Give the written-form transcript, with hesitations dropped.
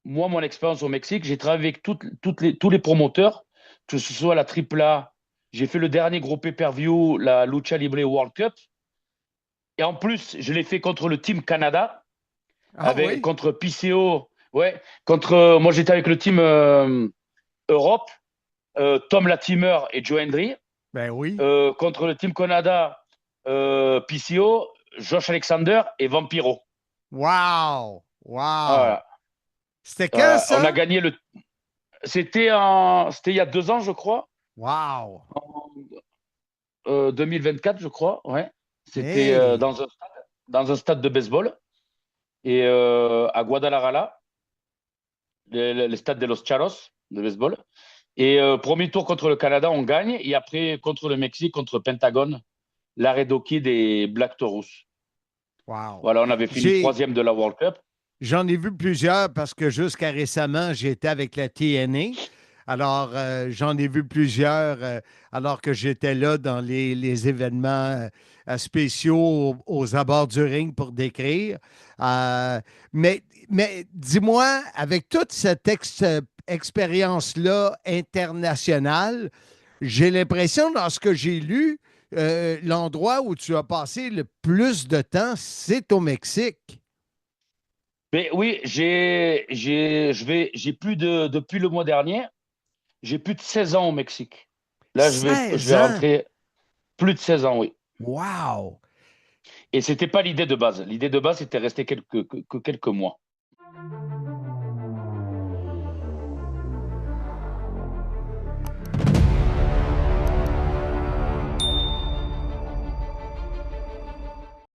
moi, mon expérience au Mexique, j'ai travaillé avec tous les promoteurs, que ce soit la AAA. J'ai fait le dernier gros pay-per-view, la Lucha Libre World Cup. Et en plus, je l'ai fait contre le Team Canada, Ah oui? contre PCO. Ouais, moi, j'étais avec le Team Europe, Tom Latimer et Joe Hendry. Ben oui. Contre le Team Canada, PCO, Josh Alexander et Vampiro. Wow! Wow! Voilà. C'était quand On a ça? gagné le. C'était il y a 2 ans, je crois, Wow! en 2024, je crois. Ouais. C'était Hey! dans un stade de baseball et à Guadalajara, le stade de Los Charros de baseball. Et premier tour contre le Canada, on gagne. Et après, contre le Mexique, contre Pentagone, Laredo Kid et Black Taurus. Wow! Voilà, on avait fini J'ai, troisième de la World Cup. J'en ai vu plusieurs parce que jusqu'à récemment, j'étais avec la TNA. Alors, j'en ai vu plusieurs alors que j'étais là dans les événements spéciaux aux abords du ring pour décrire. Euh, mais dis-moi, avec toute cette expérience-là internationale, j'ai l'impression, lorsque j'ai lu, l'endroit où tu as passé le plus de temps, c'est au Mexique. Mais oui, j'ai plus depuis le mois dernier, j'ai plus de 16 ans au Mexique. Là, je 16 vais ans. rentrer plus de 16 ans, oui. Wow! Et c'était pas l'idée de base. L'idée de base, c'était rester que quelques mois.